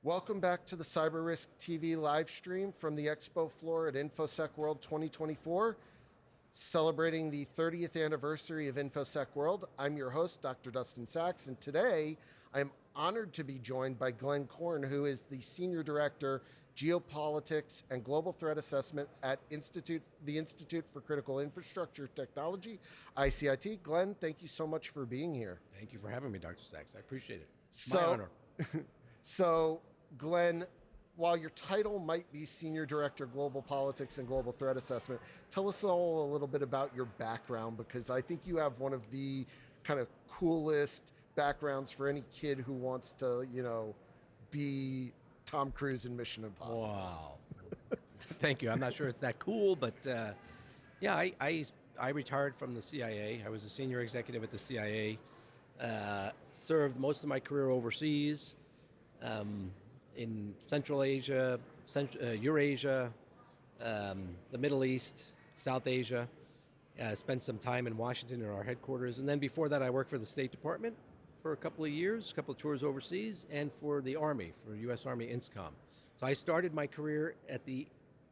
Welcome back to the Cyber Risk TV live stream from the expo floor at Infosec World 2024, celebrating the 30th anniversary of Infosec World. I'm your host, Dr. Dustin Sachs, and today I'm honored to be joined by Glenn Korn, who is the Senior Director, Geopolitics and Global Threat Assessment at the Institute for Critical Infrastructure Technology, ICIT. Glenn, thank you so much for being here. Thank you for having me, Dr. Sachs. I appreciate it. It's my honor. So, Glenn, while your title might be Senior Director, Global Politics and Global Threat Assessment, tell us all a little bit about your background, because I think you have one of the kind of coolest backgrounds for any kid who wants to, be Tom Cruise in Mission Impossible. Wow. Thank you. I'm not sure it's that cool, but I retired from the CIA. I was a senior executive at the CIA. Served most of my career overseas, in Central Asia, Eurasia, the Middle East, South Asia. Spent some time in Washington in our headquarters. And then before that, I worked for the State Department for a couple of years, a couple of tours overseas, and for the Army, for U.S. Army INSCOM. So I started my career at the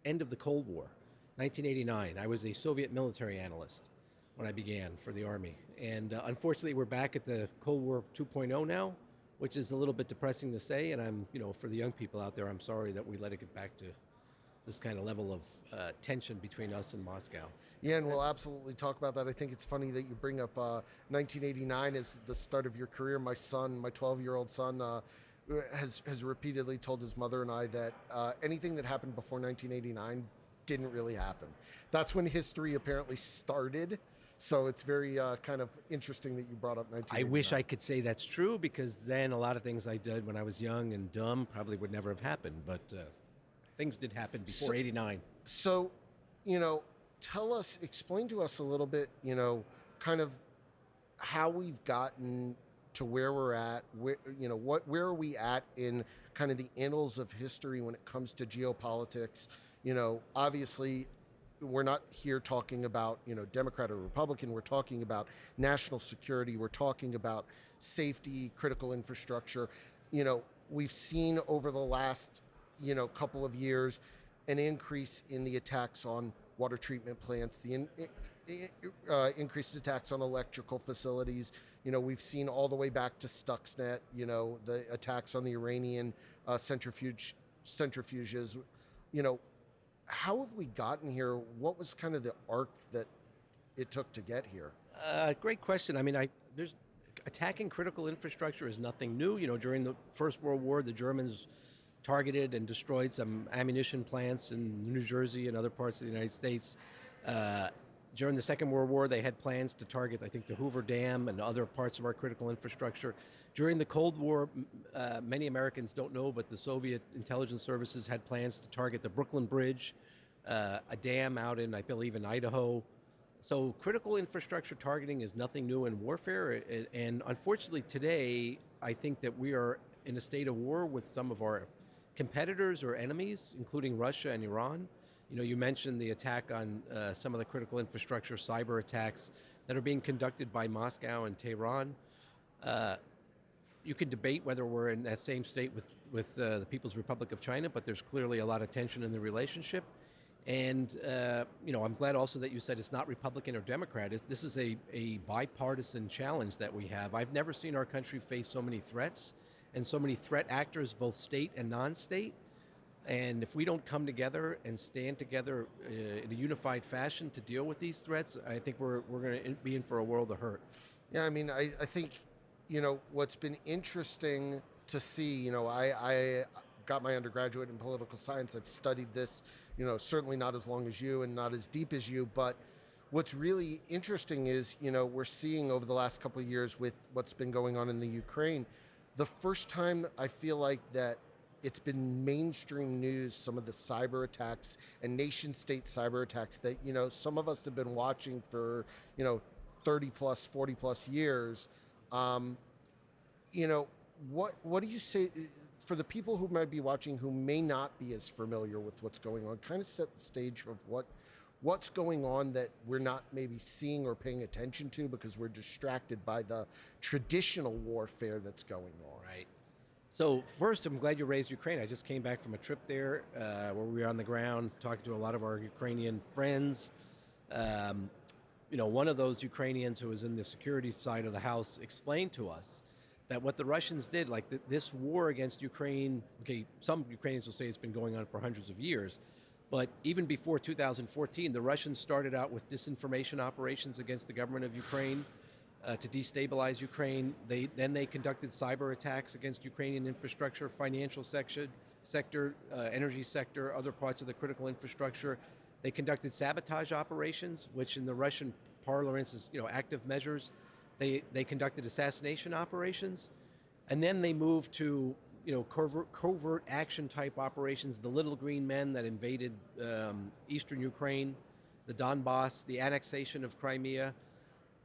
end of the Cold War, 1989. I was a Soviet military analyst when I began for the Army. And unfortunately, we're back at the Cold War 2.0 now, which is a little bit depressing to say. And I'm, for the young people out there, I'm sorry that we let it get back to this kind of level of tension between us and Moscow. Yeah, and we'll absolutely talk about that. I think it's funny that you bring up 1989 as the start of your career. My son, my 12-year-old son, has repeatedly told his mother and I that anything that happened before 1989 didn't really happen. That's when history apparently started. So it's very kind of interesting that you brought up 1989. I wish I could say that's true, because then a lot of things I did when I was young and dumb probably would never have happened. But things did happen before 89. So, explain to us a little bit, kind of how we've gotten to where we're at, where are we at in kind of the annals of history when it comes to geopolitics? Obviously, we're not here talking about, Democrat or Republican. We're talking about national security. We're talking about safety, critical infrastructure. We've seen over the last, couple of years an increase in the attacks on water treatment plants, the increased attacks on electrical facilities. We've seen all the way back to Stuxnet, the attacks on the Iranian centrifuges. How have we gotten here? What was kind of the arc that it took to get here? Great question. There's attacking critical infrastructure is nothing new. During the First World War, the Germans targeted and destroyed some ammunition plants in New Jersey and other parts of the United States. During the Second World War, they had plans to target, I think, the Hoover Dam and other parts of our critical infrastructure. During the Cold War, many Americans don't know, but the Soviet intelligence services had plans to target the Brooklyn Bridge, a dam out in, I believe, in Idaho. So critical infrastructure targeting is nothing new in warfare. And unfortunately today, I think that we are in a state of war with some of our competitors or enemies, including Russia and Iran. You mentioned the attack on some of the critical infrastructure, cyber attacks that are being conducted by Moscow and Tehran. You can debate whether we're in that same state with the People's Republic of China, but there's clearly a lot of tension in the relationship. And, I'm glad also that you said it's not Republican or Democrat. This is a bipartisan challenge that we have. I've never seen our country face so many threats and so many threat actors, both state and non-state. And if we don't come together and stand together in a unified fashion to deal with these threats, I think we're going to be in for a world of hurt. Yeah, I think, what's been interesting to see, I got my undergraduate in political science. I've studied this, certainly not as long as you and not as deep as you, but what's really interesting is, we're seeing over the last couple of years with what's been going on in the Ukraine, the first time I feel like that it's been mainstream news, some of the cyber attacks and nation state cyber attacks that, some of us have been watching for, 30 plus, 40 plus years. What do you say for the people who might be watching who may not be as familiar with what's going on? Kind of set the stage of what's going on that we're not maybe seeing or paying attention to because we're distracted by the traditional warfare that's going on. Right. So first, I'm glad you raised Ukraine. I just came back from a trip there where we were on the ground talking to a lot of our Ukrainian friends. Um, One of those Ukrainians who was in the security side of the house explained to us that what the Russians did, like this war against Ukraine, okay, some Ukrainians will say it's been going on for hundreds of years, but even before 2014, the Russians started out with disinformation operations against the government of Ukraine to destabilize Ukraine. Then they conducted cyber attacks against Ukrainian infrastructure, financial sector, energy sector, other parts of the critical infrastructure. They conducted sabotage operations, which in the Russian parlance is active measures. They conducted assassination operations, and then they moved to covert action type operations. The Little Green Men that invaded eastern Ukraine, the Donbass, the annexation of Crimea.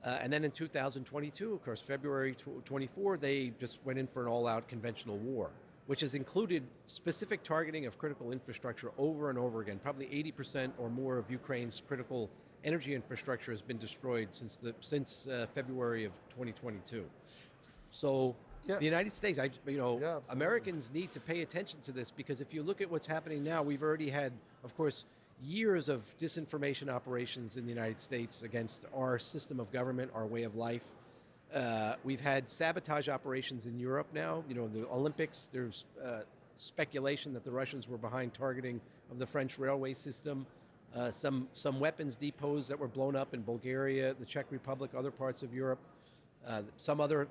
And then in 2022, of course, February 24, they just went in for an all-out conventional war, which has included specific targeting of critical infrastructure over and over again. Probably 80% or more of Ukraine's critical energy infrastructure has been destroyed since February of 2022. So Yeah. the United States, Yeah, absolutely. Americans need to pay attention to this, because if you look at what's happening now, we've already had, of course, years of disinformation operations in the United States against our system of government, our way of life. We've had sabotage operations in Europe now. The Olympics, there's speculation that the Russians were behind targeting of the French railway system. Some weapons depots that were blown up in Bulgaria, the Czech Republic, other parts of Europe. Some other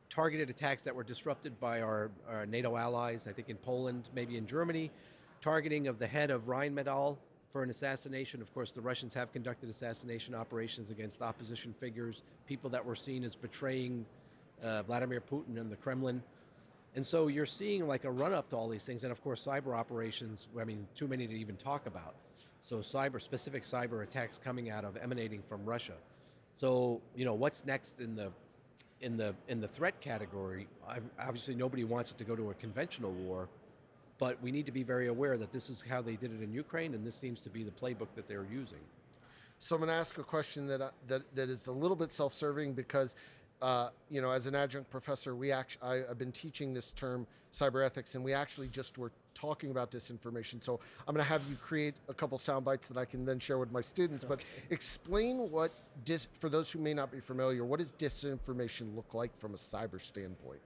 targeted attacks that were disrupted by our NATO allies, I think in Poland, maybe in Germany. Targeting of the head of Rheinmetall for an assassination. Of course, the Russians have conducted assassination operations against opposition figures, people that were seen as betraying Vladimir Putin and the Kremlin. And so you're seeing like a run-up to all these things. And of course, cyber operations, I mean, too many to even talk about. So specific cyber attacks emanating from Russia. So, what's next in the threat category? Obviously, nobody wants it to go to a conventional war, but we need to be very aware that this is how they did it in Ukraine, and this seems to be the playbook that they're using. So I'm going to ask a question that is a little bit self-serving because, as an adjunct professor, I've been teaching this term cyber ethics, and we actually just were talking about disinformation. So I'm going to have you create a couple sound bites that I can then share with my students. Okay. But explain for those who may not be familiar, what does disinformation look like from a cyber standpoint?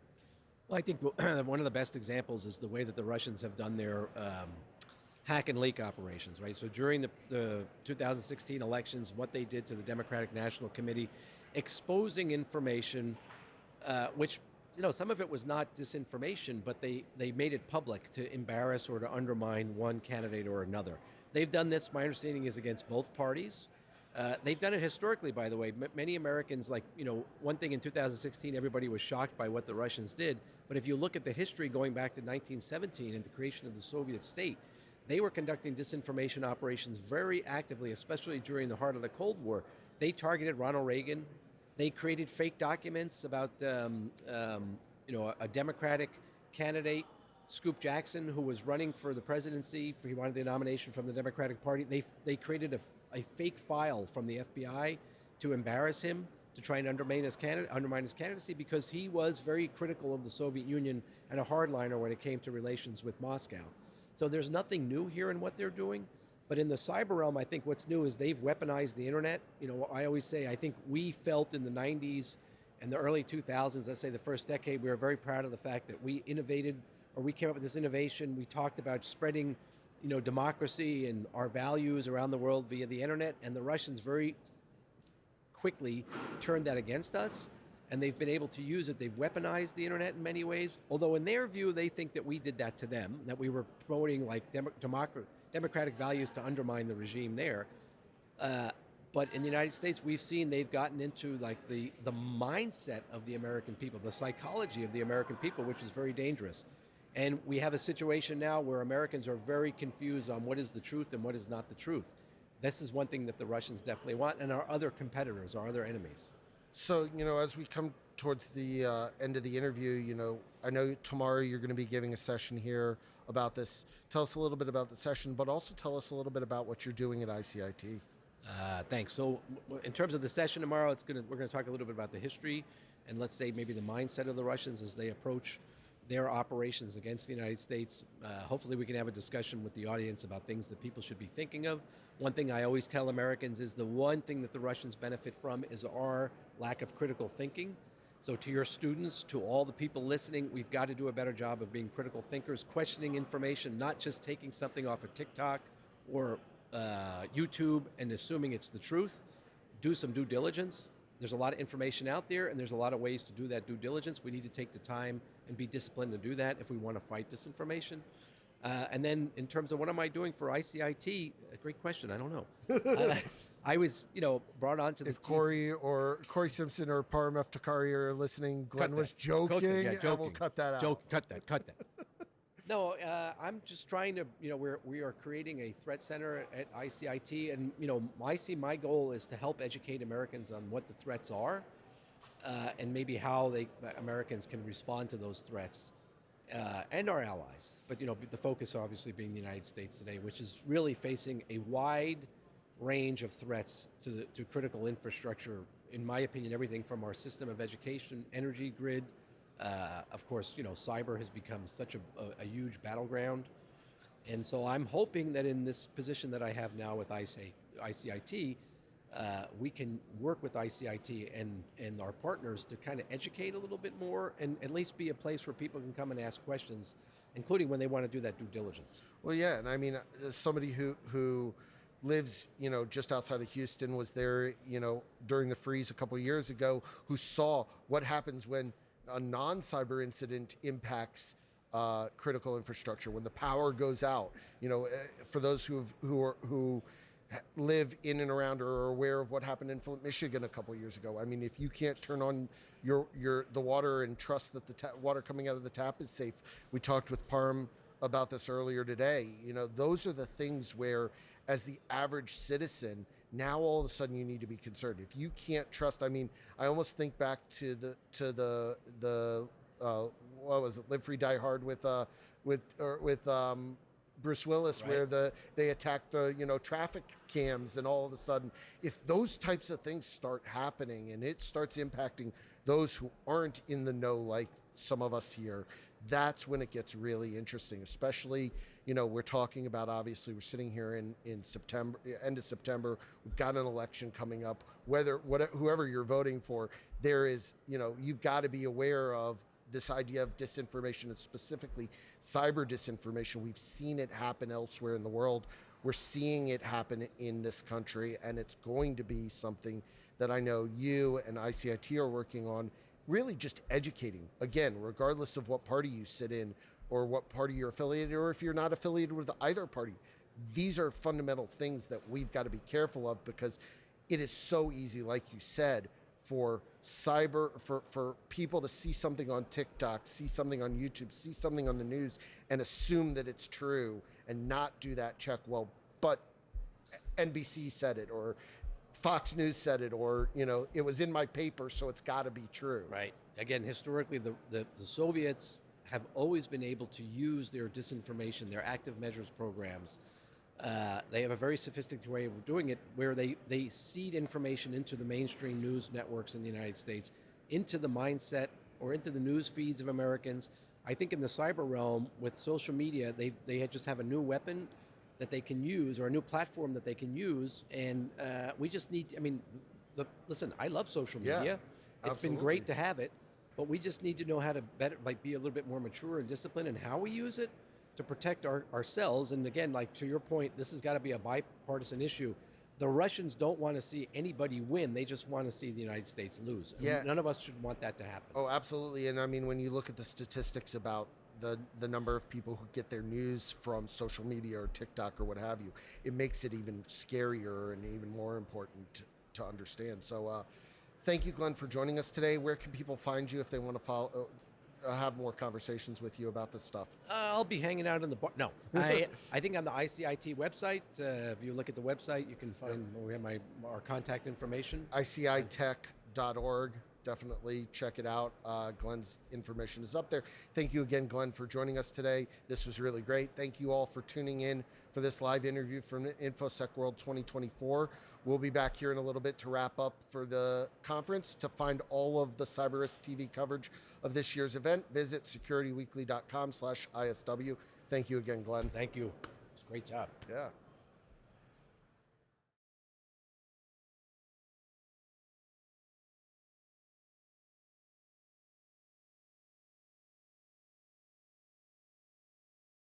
Well, I think one of the best examples is the way that the Russians have done their hack and leak operations, right? So during the 2016 elections, what they did to the Democratic National Committee, exposing information, which, some of it was not disinformation, but they made it public to embarrass or to undermine one candidate or another. They've done this, my understanding is, against both parties. They've done it historically, by the way. Many Americans, one thing in 2016, everybody was shocked by what the Russians did. But if you look at the history going back to 1917 and the creation of the Soviet state, they were conducting disinformation operations very actively, especially during the heart of the Cold War. They targeted Ronald Reagan. They created fake documents about, a Democratic candidate, Scoop Jackson, who was running for the presidency. He wanted the nomination from the Democratic Party. They created a fake file from the FBI to embarrass him, to try and undermine his candidacy, because he was very critical of the Soviet Union and a hardliner when it came to relations with Moscow. So there's nothing new here in what they're doing. But in the cyber realm, I think what's new is they've weaponized the internet. I always say, I think we felt in the 90s and the early 2000s, let's say the first decade, we were very proud of the fact that we innovated, or we came up with this innovation. We talked about spreading, democracy and our values around the world via the internet, and the Russians very quickly turned that against us, and they've been able to use it. They've weaponized the internet in many ways, although in their view, they think that we did that to them, that we were promoting democratic values to undermine the regime there. But in the United States, we've seen they've gotten into the mindset of the American people, the psychology of the American people, which is very dangerous. And we have a situation now where Americans are very confused on what is the truth and what is not the truth. This is one thing that the Russians definitely want, and our other competitors, our other enemies. So, as we come towards the end of the interview, I know tomorrow you're going to be giving a session here about this. Tell us a little bit about the session, but also tell us a little bit about what you're doing at ICIT. Thanks. So in terms of the session tomorrow, we're going to talk a little bit about the history and, let's say, maybe the mindset of the Russians as they approach their operations against the United States. Hopefully we can have a discussion with the audience about things that people should be thinking of. One thing I always tell Americans is the one thing that the Russians benefit from is our lack of critical thinking. So to your students, to all the people listening, we've got to do a better job of being critical thinkers, questioning information, not just taking something off of TikTok or YouTube and assuming it's the truth. Do some due diligence. There's a lot of information out there, and there's a lot of ways to do that due diligence. We need to take the time and be disciplined to do that if we want to fight disinformation. And then in terms of what am I doing for ICIT, a great question, I don't know. I was, brought onto the If team. Corey Simpson or Parham Eftekhari are listening, Glenn was joking. Joking. We'll cut that out. Cut that. No, I'm just trying to, we are creating a threat center at ICIT, and my goal is to help educate Americans on what the threats are, and maybe how Americans can respond to those threats, and our allies. But the focus obviously being the United States today, which is really facing a wide range of threats to critical infrastructure. In my opinion, everything from our system of education, energy grid. Of course, cyber has become such a huge battleground. And so I'm hoping that in this position that I have now with ICIT, we can work with ICIT and our partners to kind of educate a little bit more and at least be a place where people can come and ask questions, including when they want to do that due diligence. Well, yeah, and I mean, as somebody who lives, just outside of Houston, was there, during the freeze a couple of years ago, who saw what happens when a non-cyber incident impacts critical infrastructure, when the power goes out. For those who live in and around or are aware of what happened in Flint, Michigan a couple of years ago. I mean, if you can't turn on the water and trust that the water coming out of the tap is safe. We talked with Parham about this earlier today. Those are the things where, as the average citizen, now all of a sudden you need to be concerned. If you can't trust, I mean, I almost think back to the what was it, Live Free Die Hard with Bruce Willis, right, where they attacked the traffic cams, and all of a sudden, if those types of things start happening and it starts impacting those who aren't in the know, like some of us here, that's when it gets really interesting. Especially, we're talking about, obviously we're sitting here in September, end of September. We've got an election coming up. Whoever you're voting for, there is, you've got to be aware of this idea of disinformation, and specifically cyber disinformation. We've seen it happen elsewhere in the world. We're seeing it happen in this country, and it's going to be something that I know you and ICIT are working on, really just educating, again, regardless of what party you sit in or what party you're affiliated, or if you're not affiliated with either party. These are fundamental things that we've got to be careful of, because it is so easy, like you said, for people to see something on TikTok, see something on YouTube, see something on the news, and assume that it's true and not do that check. Well, but NBC said it, or Fox News said it, or it was in my paper, so it's got to be true. Right. Again, historically, the Soviets have always been able to use their disinformation, their active measures programs. They have a very sophisticated way of doing it, where they seed information into the mainstream news networks in the United States, into the mindset or into the news feeds of Americans. I think in the cyber realm, with social media, they just have a new weapon that they can use, or a new platform that they can use, and we just need. Listen, I love social media. Yeah, it's absolutely. been great to have it, but we just need to know how to be a little bit more mature and disciplined in how we use it to protect ourselves. And again, like to your point, this has got to be a bipartisan issue. The Russians don't want to see anybody win. They just want to see the United States lose. Yeah. None of us should want that to happen. Oh, absolutely. And I mean, when you look at the statistics about the number of people who get their news from social media or TikTok or what have you, it makes it even scarier and even more important to understand. So thank you, Glenn, for joining us today. Where can people find you if they want to follow, have more conversations with you about this stuff? I'll be hanging out in the bar. No, I think on the ICIT website, if you look at the website, you can find, we have our contact information. ICItech.org. definitely check it out. Glenn's information is up there. Thank you again, Glenn, for joining us today. This was really great. Thank you all for tuning in for this live interview from Infosec World 2024. We'll be back here in a little bit to wrap up for the conference. To find all of the CyberRisk TV coverage of this year's event, visit securityweekly.com/ISW. Thank you again, Glenn. Thank you. It's a great job. Yeah.